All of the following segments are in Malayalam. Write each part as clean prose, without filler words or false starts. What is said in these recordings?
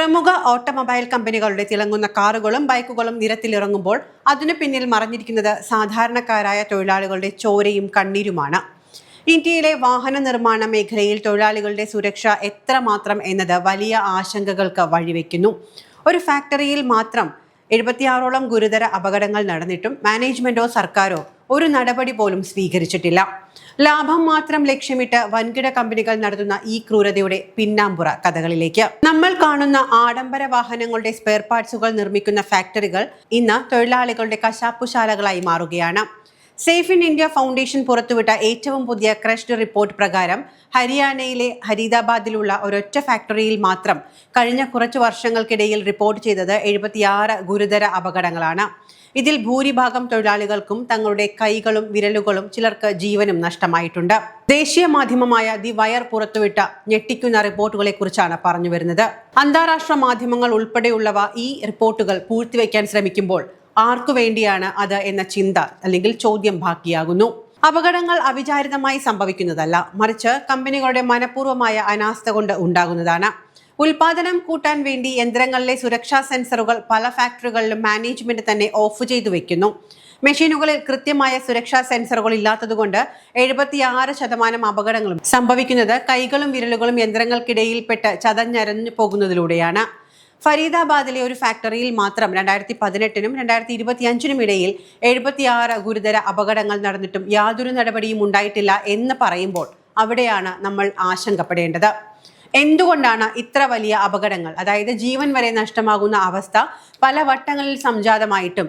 പ്രമുഖ ഓട്ടോമൊബൈൽ കമ്പനികളുടെ തിളങ്ങുന്ന കാറുകളും ബൈക്കുകളും നിരത്തിലിറങ്ങുമ്പോൾ അതിനു പിന്നിൽ മറഞ്ഞിരിക്കുന്നത് സാധാരണക്കാരായ തൊഴിലാളികളുടെ ചോരയും കണ്ണീരുമാണ്. ഇന്ത്യയിലെ വാഹന നിർമ്മാണ മേഖലയിൽ തൊഴിലാളികളുടെ സുരക്ഷ എത്രമാത്രം എന്നത് വലിയ ആശങ്കകൾക്ക് വഴിവെക്കുന്നു. ഒരു ഫാക്ടറിയിൽ മാത്രം 76ഓളം ഗുരുതര അപകടങ്ങൾ നടന്നിട്ടും മാനേജ്മെന്റോ സർക്കാരോ ഒരു നടപടി പോലും സ്വീകരിച്ചിട്ടില്ല. ലാഭം മാത്രം ലക്ഷ്യമിട്ട് വൻകിട കമ്പനികൾ നടത്തുന്ന ഈ ക്രൂരതയുടെ പിന്നാമ്പുറ കഥകളിലേക്ക്. നമ്മൾ കാണുന്ന ആഡംബര വാഹനങ്ങളുടെ സ്പെയർ പാർട്സുകൾ നിർമ്മിക്കുന്ന ഫാക്ടറികൾ ഇന്ന് തൊഴിലാളികളുടെ കശാപ്പുശാലകളായി മാറുകയാണ്. സേഫ് ഇൻ ഇന്ത്യ ഫൗണ്ടേഷൻ പുറത്തുവിട്ട ഏറ്റവും പുതിയ ക്രഷ്ഡ് റിപ്പോർട്ട് പ്രകാരം ഹരിയാനയിലെ ഹരീദാബാദിലുള്ള ഒരൊറ്റ ഫാക്ടറിയിൽ മാത്രം കഴിഞ്ഞ കുറച്ചു വർഷങ്ങൾക്കിടയിൽ റിപ്പോർട്ട് ചെയ്തത് 76 ഗുരുതര അപകടങ്ങളാണ്. ഇതിൽ ഭൂരിഭാഗം തൊഴിലാളികൾക്കും തങ്ങളുടെ കൈകളും വിരലുകളും ചിലർക്ക് ജീവനും നഷ്ടമായിട്ടുണ്ട്. ദേശീയ മാധ്യമമായ ദി വയർ പുറത്തുവിട്ട ഞെട്ടിക്കുന്ന റിപ്പോർട്ടുകളെ കുറിച്ചാണ് പറഞ്ഞു വരുന്നത്. അന്താരാഷ്ട്ര മാധ്യമങ്ങൾ ഉൾപ്പെടെയുള്ളവ ഈ റിപ്പോർട്ടുകൾ പൂഴ്ത്തിവെക്കാൻ ശ്രമിക്കുമ്പോൾ ആർക്കു വേണ്ടിയാണ് അത് എന്ന ചിന്ത അല്ലെങ്കിൽ ചോദ്യം ബാക്കിയാകുന്നു. അപകടങ്ങൾ അവിചാരിതമായി സംഭവിക്കുന്നതല്ല, മറിച്ച് കമ്പനികളുടെ മനഃപൂർവ്വമായ അനാസ്ഥ കൊണ്ട് ഉണ്ടാകുന്നതാണ്. ഉൽപാദനം കൂട്ടാൻ വേണ്ടി യന്ത്രങ്ങളിലെ സുരക്ഷാ സെൻസറുകൾ പല ഫാക്ടറികളിലും മാനേജ്മെന്റ് തന്നെ ഓഫ് ചെയ്തു വെക്കുന്നു. മെഷീനുകളിൽ കൃത്യമായ സുരക്ഷാ സെൻസറുകൾ ഇല്ലാത്തതുകൊണ്ട് 76% അപകടങ്ങളും സംഭവിക്കുന്നത് കൈകളും വിരലുകളും യന്ത്രങ്ങൾക്കിടയിൽപ്പെട്ട് ചതഞ്ഞരഞ്ഞു പോകുന്നതിലൂടെയാണ്. ഫരീദാബാദിലെ ഒരു ഫാക്ടറിയിൽ മാത്രം 2018-നും 2025-നും ഇടയിൽ 76 ഗുരുതര അപകടങ്ങൾ നടന്നിട്ടും യാതൊരു നടപടിയും ഉണ്ടായിട്ടില്ല എന്ന് പറയുമ്പോൾ അവിടെയാണ് നമ്മൾ ആശങ്കപ്പെടേണ്ടത്. എന്തുകൊണ്ടാണ് ഇത്ര വലിയ അപകടങ്ങൾ, അതായത് ജീവൻ വരെ നഷ്ടമാകുന്ന അവസ്ഥ പല വട്ടങ്ങളിൽ സംജാതമായിട്ടും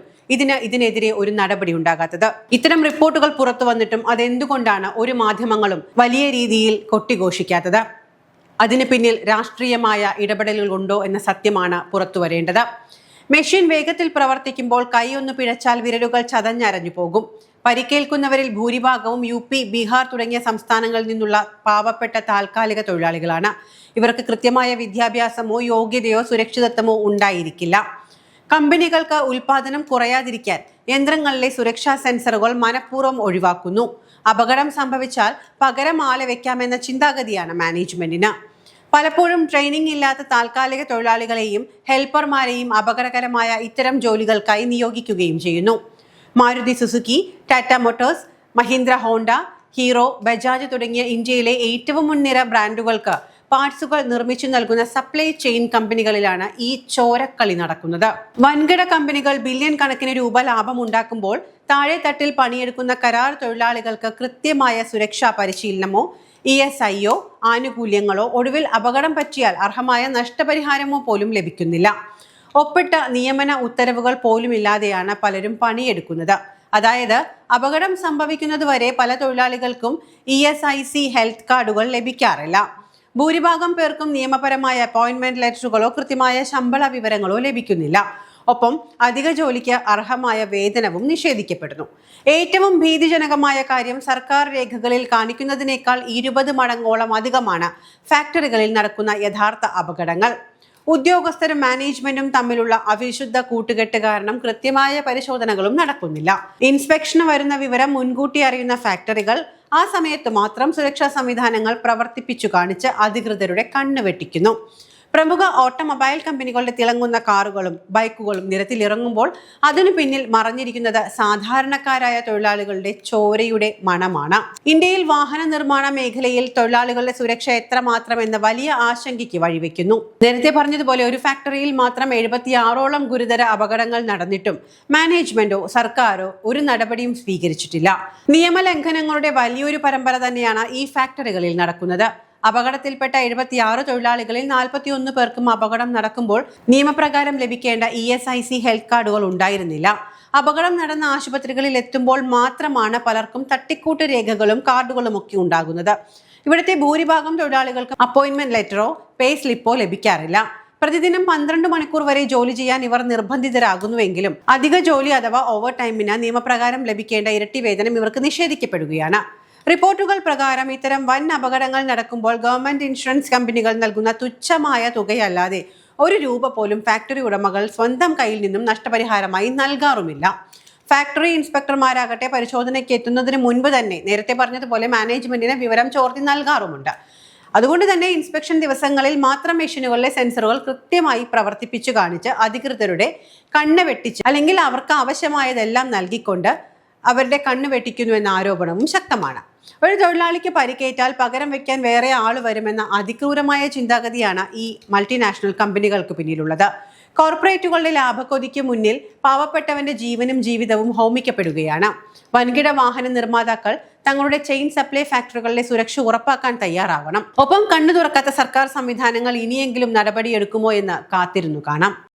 ഇതിനെതിരെ ഒരു നടപടി ഉണ്ടാകാത്തത്? ഇത്തരം റിപ്പോർട്ടുകൾ പുറത്തു വന്നിട്ടും അതെന്തുകൊണ്ടാണ് ഒരു മാധ്യമങ്ങളും വലിയ രീതിയിൽ കൊട്ടിഘോഷിക്കാത്തത്? അതിന് പിന്നിൽ രാഷ്ട്രീയമായ ഇടപെടലുകൾ ഉണ്ടോ എന്ന സത്യമാണ് പുറത്തു വരേണ്ടത്. മെഷീൻ വേഗത്തിൽ പ്രവർത്തിക്കുമ്പോൾ കൈ ഒന്ന് പിഴച്ചാൽ വിരലുകൾ ചതഞ്ഞരഞ്ഞു പോകും. പരിക്കേൽക്കുന്നവരിൽ ഭൂരിഭാഗവും UP, ബീഹാർ തുടങ്ങിയ സംസ്ഥാനങ്ങളിൽ നിന്നുള്ള പാവപ്പെട്ട താൽക്കാലിക തൊഴിലാളികളാണ്. ഇവർക്ക് കൃത്യമായ വിദ്യാഭ്യാസമോ യോഗ്യതയോ സുരക്ഷിതത്വമോ ഉണ്ടായിരിക്കില്ല. കമ്പനികൾക്ക് ഉൽപാദനം കുറയാതിരിക്കാൻ യന്ത്രങ്ങളിലെ സുരക്ഷാ സെൻസറുകൾ മനഃപൂർവ്വം ഒഴിവാക്കുന്നു. അപകടം സംഭവിച്ചാൽ പകരം ആളെ വെക്കാമെന്ന ചിന്താഗതിയാണ് മാനേജ്മെന്റിന്. പലപ്പോഴും ട്രെയിനിങ് ഇല്ലാത്ത താൽക്കാലിക തൊഴിലാളികളെയും ഹെൽപ്പർമാരെയും അപകടകരമായ ഇത്തരം ജോലികൾക്കായി നിയോഗിക്കുകയും ചെയ്യുന്നു. Maruti Suzuki, Tata Motors, Mahindra, Honda, hero, Bajaj തുടങ്ങിയ ഇന്ത്യയിലെ ഏറ്റവും മുൻനിര ബ്രാൻഡുകൾക്ക് പാർട്സുകൾ നിർമ്മിച്ചു നൽകുന്ന സപ്ലൈ ചെയിൻ കമ്പനികളിലാണ് ഈ ചോരക്കളി നടക്കുന്നത്. വൻകിട കമ്പനികൾ ബില്യൺ കണക്കിന് രൂപ ലാഭം ഉണ്ടാക്കുമ്പോൾ താഴെ തട്ടിൽ പണിയെടുക്കുന്ന കരാർ തൊഴിലാളികൾക്ക് കൃത്യമായ സുരക്ഷാ പരിശീലനമോ ESIയോ ആനുകൂല്യങ്ങളോ ഒടുവിൽ അപകടം പറ്റിയാൽ അർഹമായ നഷ്ടപരിഹാരമോ പോലും ലഭിക്കുന്നില്ല. ഒപ്പിട്ട നിയമന ഉത്തരവുകൾ പോലും ഇല്ലാതെയാണ് പലരും പണിയെടുക്കുന്നത്. അതായത് അപകടം സംഭവിക്കുന്നതുവരെ പല തൊഴിലാളികൾക്കും ESIC ഹെൽത്ത് കാർഡുകൾ ലഭിക്കാറില്ല. ഭൂരിഭാഗം പേർക്കും നിയമപരമായ അപ്പോയിന്റ്മെന്റ് ലെറ്ററുകളോ കൃത്യമായ ശമ്പള വിവരങ്ങളോ ലഭിക്കുന്നില്ല. ഒപ്പം അധിക ജോലിക്ക് അർഹമായ വേതനവും നിഷേധിക്കപ്പെടുന്നു. ഏറ്റവും ഭീതിജനകമായ കാര്യം, സർക്കാർ രേഖകളിൽ കാണിക്കുന്നതിനേക്കാൾ 20 മടങ്ങോളം അധികമാണ് ഫാക്ടറികളിൽ നടക്കുന്ന യഥാർത്ഥ അപകടങ്ങൾ. ഉദ്യോഗസ്ഥരും മാനേജ്മെന്റും തമ്മിലുള്ള അവിശുദ്ധ കൂട്ടുകെട്ട് കാരണം കൃത്യമായ പരിശോധനകളും നടക്കുന്നില്ല. ഇൻസ്പെക്ഷന് വരുന്ന വിവരം മുൻകൂട്ടി അറിയുന്ന ഫാക്ടറികൾ ആ സമയത്ത് മാത്രം സുരക്ഷാ സംവിധാനങ്ങൾ പ്രവർത്തിപ്പിച്ചു കാണിച്ച് അധികൃതരുടെ കണ്ണ് വെട്ടിക്കുന്നു. പ്രമുഖ ഓട്ടോമൊബൈൽ കമ്പനികളുടെ തിളങ്ങുന്ന കാറുകളും ബൈക്കുകളും നിരത്തിലിറങ്ങുമ്പോൾ അതിനു പിന്നിൽ മറഞ്ഞിരിക്കുന്നത് സാധാരണക്കാരായ തൊഴിലാളികളുടെ ചോരയുടെ മണമാണ്. ഇന്ത്യയിൽ വാഹന നിർമ്മാണ മേഖലയിൽ തൊഴിലാളികളുടെ സുരക്ഷ എത്രമാത്രം എന്ന വലിയ ആശങ്കയ്ക്ക് വഴിവെക്കുന്നു. നേരത്തെ പറഞ്ഞതുപോലെ ഒരു ഫാക്ടറിയിൽ മാത്രം 76ഓളം ഗുരുതര അപകടങ്ങൾ നടന്നിട്ടും മാനേജ്മെന്റോ സർക്കാരോ ഒരു നടപടിയും സ്വീകരിച്ചിട്ടില്ല. നിയമലംഘനങ്ങളുടെ വലിയൊരു പരമ്പര തന്നെയാണ് ഈ ഫാക്ടറികളിൽ നടക്കുന്നത്. അപകടത്തിൽപ്പെട്ട 76 തൊഴിലാളികളിൽ 41 പേർക്കും അപകടം നടക്കുമ്പോൾ നിയമപ്രകാരം ലഭിക്കേണ്ട ESIC ഹെൽത്ത് കാർഡുകൾ ഉണ്ടായിരുന്നില്ല. അപകടം നടന്ന ആശുപത്രികളിൽ എത്തുമ്പോൾ മാത്രമാണ് പലർക്കും തട്ടിക്കൂട്ട് രേഖകളും കാർഡുകളും ഒക്കെ ഉണ്ടാകുന്നത്. ഇവിടുത്തെ ഭൂരിഭാഗം തൊഴിലാളികൾക്ക് അപ്പോയിന്റ്മെന്റ് ലെറ്ററോ പേ സ്ലിപ്പോ ലഭിക്കാറില്ല. പ്രതിദിനം 12 മണിക്കൂർ വരെ ജോലി ചെയ്യാൻ ഇവർ നിർബന്ധിതരാകുന്നുവെങ്കിലും അധിക ജോലി അഥവാ ഓവർ ടൈമിന് നിയമപ്രകാരം ലഭിക്കേണ്ട ഇരട്ടി വേതനം ഇവർക്ക് നിഷേധിക്കപ്പെടുകയാണ്. റിപ്പോർട്ടുകൾ പ്രകാരം ഇത്തരം വൻ അപകടങ്ങൾ നടക്കുമ്പോൾ ഗവൺമെന്റ് ഇൻഷുറൻസ് കമ്പനികൾ നൽകുന്ന തുച്ഛമായ തുകയല്ലാതെ ₹1 പോലും ഫാക്ടറി ഉടമകൾ സ്വന്തം കയ്യിൽ നിന്നും നഷ്ടപരിഹാരമായി നൽകാറുമില്ല. ഫാക്ടറി ഇൻസ്പെക്ടർമാരാകട്ടെ പരിശോധനയ്ക്ക് എത്തുന്നതിന് മുൻപ് തന്നെ നേരത്തെ പറഞ്ഞതുപോലെ മാനേജ്മെന്റിന് വിവരം ചോർത്തി നൽകാറുമുണ്ട്. അതുകൊണ്ട് തന്നെ ഇൻസ്പെക്ഷൻ ദിവസങ്ങളിൽ മാത്രം മെഷീനുകളിലെ സെൻസറുകൾ കൃത്യമായി പ്രവർത്തിപ്പിച്ചു കാണിച്ച് അധികൃതരുടെ കണ്ണ് വെട്ടിച്ച് അല്ലെങ്കിൽ അവർക്ക് ആവശ്യമായതെല്ലാം നൽകിക്കൊണ്ട് അവരുടെ കണ്ണ് വെട്ടിക്കുന്നു എന്ന ആരോപണവും ശക്തമാണ്. ഒരു തൊഴിലാളിക്ക് പരിക്കേറ്റാൽ പകരം വെക്കാൻ വേറെ ആൾ വരുമെന്ന അതിക്രൂരമായ ചിന്താഗതിയാണ് ഈ മൾട്ടിനാഷണൽ കമ്പനികൾക്ക് പിന്നിലുള്ളത്. കോർപ്പറേറ്റുകളുടെ ലാഭക്കൊതിക്ക് മുന്നിൽ പാവപ്പെട്ടവന്റെ ജീവനും ജീവിതവും ഹോമിക്കപ്പെടുകയാണ്. വൻകിട വാഹന നിർമ്മാതാക്കൾ തങ്ങളുടെ ചെയിൻ സപ്ലൈ ഫാക്ടറികളിലെ സുരക്ഷ ഉറപ്പാക്കാൻ തയ്യാറാവണം. ഒപ്പം കണ്ണു തുറക്കാത്ത സർക്കാർ സംവിധാനങ്ങൾ ഇനിയെങ്കിലും നടപടിയെടുക്കുമോ എന്ന് കാത്തിരുന്നു കാണാം.